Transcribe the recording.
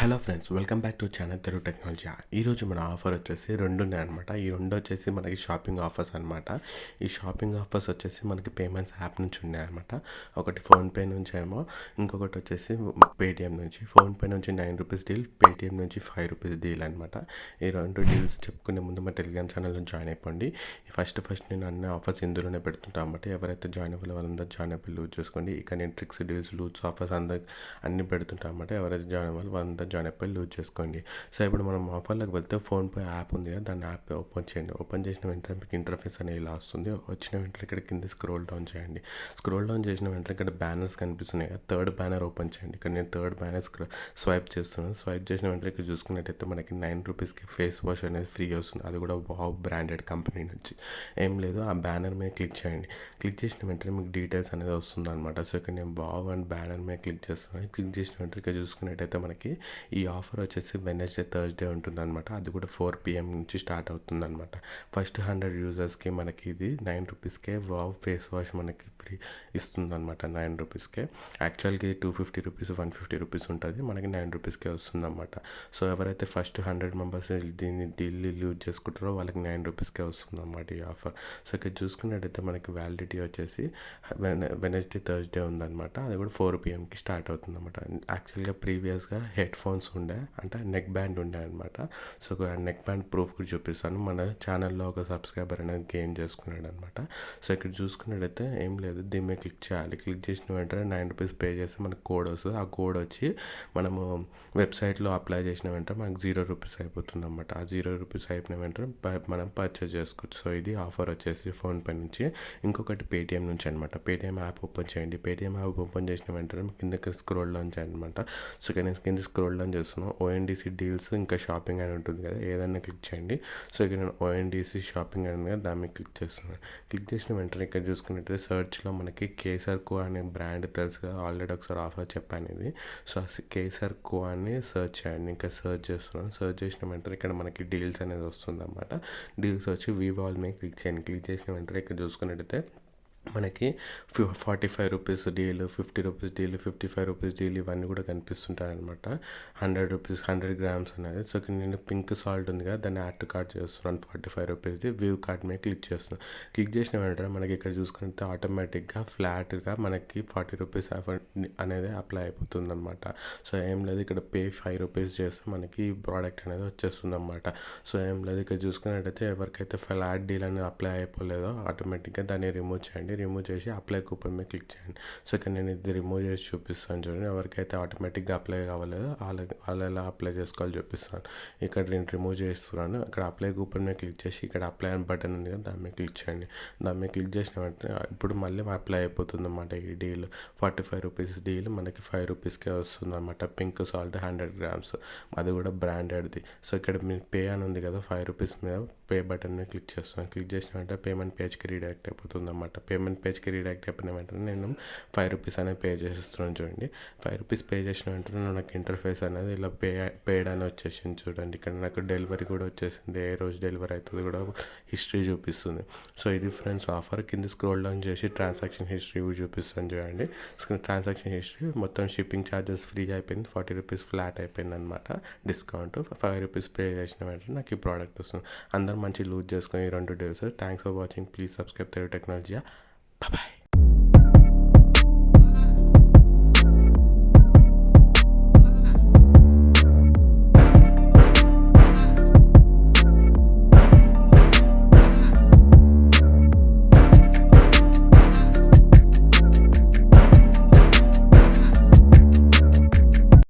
Hello friends, welcome back to channel Telugu technology. ఈరోజు మన offer వచ్చేసి 2 ఉన్నాయన్నమాట. ఈ 2 వచ్చేసి మనకి షాపింగ్ ఆఫర్స్ అనమాట. ఈ షాపింగ్ ఆఫర్స్ వచ్చేసి మనకి పేమెంట్స్ యాప్ నుంచి ఉన్నాయన్నమాట. ఒకటి ఫోన్‌పే నుంచి ఏమో, ఇంకొకటి వచ్చేసి పేటీఎం నుంచి. ఫోన్‌పే నుంచి ₹9 డీల్, పేటీఎం నుంచి ₹5 డీల్ అనమాట. ఈ 2 డీల్స్ చెప్పుకునే ముందు మా టెలిగ్రామ్ ఛానల్లో జాయిన్ అయిపోండి. ఫస్ట్ నేను అన్ని ఆఫర్స్ ఇందులోనే పెడుతుంటాను అన్నమాట. ఎవరైతే జాయిన్ అవ్వాలో వాళ్ళందరూ జాయిన్ అయిపోయి యూజ్ చేసుకోండి. ఇక నేను ట్రిక్స్, డీల్స్, లూట్స్ ఆఫర్స్ అన్నీ పెడుతుంటాను అన్నమాట. ఎవరైతే జాయిన్ అవ్వాలో వాళ్ళందరూ జాయిన్ అయిపోయి యూజ్ చేసుకోండి. సో ఇప్పుడు మనం ఆఫర్లోకి వెళ్తే ఫోన్పే యాప్ ఉంది కదా, దాన్ని యాప్ ఓపెన్ చేయండి. ఓపెన్ చేసిన వెంటనే మీకు ఇంటర్ఫేస్ అనేది ఇలా వస్తుంది. వచ్చిన వెంటనే ఇక్కడ కింద స్క్రోల్ డౌన్ చేయండి. స్క్రోల్ డౌన్ చేసిన వెంటనే ఇక్కడ బ్యానర్స్ కనిపిస్తున్నాయి కదా, థర్డ్ బ్యానర్ ఓపెన్ చేయండి. ఇక్కడ నేను థర్డ్ బ్యానర్ స్వైప్ చేస్తున్నాను. స్వైప్ చేసిన వెంటనే ఇక్కడ చూసుకున్నట్టయితే మనకి ₹9కి ఫేస్ వాష్ అనేది ఫ్రీ వస్తుంది. అది కూడా వావ్ బ్రాండెడ్ కంపెనీ నుంచి. ఏం లేదు, ఆ బ్యానర్ మీద క్లిక్ చేయండి. క్లిక్ చేసిన వెంటనే మీకు డీటెయిల్స్ అనేది వస్తుంది అనమాట. సో ఇక్కడ నేను వావ్ అండ్ బ్యానర్ మీద క్లిక్ చేస్తున్నాను. క్లిక్ చేసిన వెంటనే ఇక్కడ చూసుకున్నట్టయితే మనకి ఈ ఆఫర్ వచ్చేసి వెడ్నెస్డే, థర్స్డే ఉంటుందన్నమాట. అది కూడా 4 PM నుంచి స్టార్ట్ అవుతుందన్నమాట. ఫస్ట్ 100 యూజర్స్కి మనకి ఇది ₹9కే వావ్ ఫేస్ వాష్ మనకి ఫ్రీ ఇస్తుందన్నమాట. ₹9కే. యాక్చువల్గా ఇది ₹250, ₹150 ఉంటుంది. మనకి ₹9కే వస్తుందన్నమాట. సో ఎవరైతే ఫస్ట్ 100 మెంబర్స్ దీన్ని డైలీ యూజ్ చేసుకుంటారో వాళ్ళకి ₹9కే వస్తుందన్నమాట ఈ ఆఫర్. సో ఇక్కడ చూసుకున్నట్టయితే మనకి వ్యాలిడిటీ వచ్చేసి వెడ్నెస్డే, థర్స్డే ఉందన్నమాట. అది కూడా 4 PMకి స్టార్ట్ అవుతుందన్నమాట. యాక్చువల్గా ప్రీవియస్గా హెడ్ ఫోన్స్ ఉండే, అంటే నెక్ బ్యాండ్ ఉండే అనమాట. సో నెక్ బ్యాండ్ ప్రూఫ్ కూడా చూపిస్తాను. మన ఛానల్లో ఒక సబ్స్క్రైబర్ అనేది గెయిన్ చేసుకున్నాడు అనమాట. సో ఇక్కడ చూసుకున్నట్టయితే ఏం లేదు, దీని మీద క్లిక్ చేయాలి. క్లిక్ చేసిన వెంటనే ₹9 పే చేస్తే మనకు కోడ్ వస్తుంది. ఆ కోడ్ వచ్చి మనము వెబ్సైట్లో అప్లై చేసిన వెంటనే మనకు ₹0 అయిపోతుంది అనమాట. ఆ ₹0 అయిపోయిన వెంటనే మనం పర్చేస్ చేసుకోవచ్చు. సో ఇది ఆఫర్ వచ్చేసి ఫోన్పే నుంచి. ఇంకొకటి పేటీఎం నుంచి అనమాట. పేటీఎం యాప్ ఓపెన్ చేయండి. పేటీఎం యాప్ ఓపెన్ చేసిన వెంటనే కిందకి స్క్రోల్ డౌన్ చేయండి అనమాట. సో ఇక్కడ నేను కింద స్క్రోల్ డౌన్ చేస్తున్నాను. ఓఎన్డీసీ డీల్స్ ఇంకా షాపింగ్ అని ఉంటుంది కదా, ఏదైనా క్లిక్ చేయండి. సో ఇక్కడ నేను ఓఎన్డీసీ షాపింగ్ అని కదా, దాని మీద క్లిక్ చేస్తున్నాను. క్లిక్ చేసిన వెంటనే ఇక్కడ చూసుకున్నట్టయితే సర్చ్లో మనకి కేసర్ కో అనే బ్రాండ్ తెలుసు కదా, ఆల్రెడీ ఒకసారి ఆఫర్ చెప్పాను ఇది. సో కేసర్ కో అని సర్చ్ చేయండి. ఇంకా సర్చ్ చేస్తున్నాను. సర్చ్ చేసిన వెంటనే ఇక్కడ మనకి డీల్స్ అనేది వస్తుంది అన్నమాట. డీల్స్ వచ్చి వివాల్ మీద క్లిక్ చేయండి. క్లిక్ చేసిన వెంటనే ఇక్కడ చూసుకున్నట్టయితే మనకి ₹45 డీల్, ₹50 డీల్, ₹55 డీల్ ఇవన్నీ కూడా కనిపిస్తుంటాయి అనమాట. ₹100, 100 గ్రామ్స్ అనేది. సో నేను పింక్ సాల్ట్ ఉంది కదా, దాన్ని యాడ్ టు కార్ట్ చేస్తున్నాను. ₹45 వ్యూ కార్ట్ మీద క్లిక్ చేస్తున్నాను. క్లిక్ చేసిన వెంటనే మనకి ఇక్కడ చూసుకుంటే ఆటోమేటిక్గా ఫ్లాట్గా మనకి ₹40 అనేది అప్లై అయిపోతుంది అనమాట. సో ఏం లేదు, ఇక్కడ పే ₹5 చేస్తే మనకి ఈ ప్రోడక్ట్ అనేది వచ్చేస్తుంది అనమాట. సో ఏం లేదు, ఇక్కడ చూసుకున్నట్టయితే ఎవరికైతే ఫ్లాట్ డీల్ అనేది అప్లై అయిపోలేదో ఆటోమేటిక్గా దాన్ని రిమూవ్ చేయండి. రిమూవ్ చేసి అప్లై కూపన్ మీద క్లిక్ చేయండి. సో ఇక్కడ నేను ఇది రిమూవ్ చేసి చూపిస్తాను చూడండి. ఎవరికైతే ఆటోమేటిక్గా అప్లై కావాలేదో వాళ్ళు ఎలా అప్లై చేసుకోవాలో చూపిస్తాను. ఇక్కడ నేను రిమూవ్ చేస్తున్నాను. ఇక్కడ అప్లై కూపన్ మీద క్లిక్ చేసి ఇక్కడ అప్లై అని బటన్ ఉంది కదా, దాని మీద క్లిక్ చేయండి. దాని మీద క్లిక్ చేసిన వెంటనే ఇప్పుడు మళ్ళీ అప్లై అయిపోతుంది అన్నమాట. ఈ డీల్ ₹45 డీల్ మనకి ₹5కే వస్తుంది అనమాట. పింక్ సాల్ట్ 100 గ్రామ్స్, అది కూడా బ్రాండెడ్ది. సో ఇక్కడ మీరు పే అని ఉంది కదా, ₹5 మీద పే బటన్ మీద క్లిక్ చేస్తున్నాను. క్లిక్ చేసిన వెంటనే పేమెంట్ పేజ్కి రీడైరెక్ట్ అయిపోతుంది అన్నమాట. పేమెంట్ పేజ్కి రీడైరెక్ట్ అయిపోయిన వెంటనే నేను ₹5 అనేది పే చేస్తున్నాను చూడండి. ₹5 పే చేసిన వెంటనే నాకు ఇంటర్ఫేస్ అనేది ఇలా పేడ్ అని వచ్చేసింది చూడండి. ఇక్కడ నాకు డెలివరీ కూడా వచ్చేసింది. ఏ రోజు డెలివరీ అవుతుంది కూడా హిస్టరీ చూపిస్తుంది. సో ఇది ఫ్రెండ్స్ ఆఫర్. కింద స్క్రోల్ డౌన్ చేసి ట్రాన్సాక్షన్ హిస్టరీ కూడా చూపిస్తాను చూడండి. ట్రాన్సాక్షన్ హిస్టరీ మొత్తం షిప్పింగ్ ఛార్జెస్ ఫ్రీ అయిపోయింది. ₹40 ఫ్లాట్ అయిపోయింది అనమాట. డిస్కౌంట్ ₹5 పే చేసిన వెంటనే నాకు ఈ ప్రోడక్ట్ వస్తుంది. అందరూ మంచి లూజ్ చేసుకొని ఈ 2 days. Thanks for watching. Please subscribe Telugu technology. Bye bye.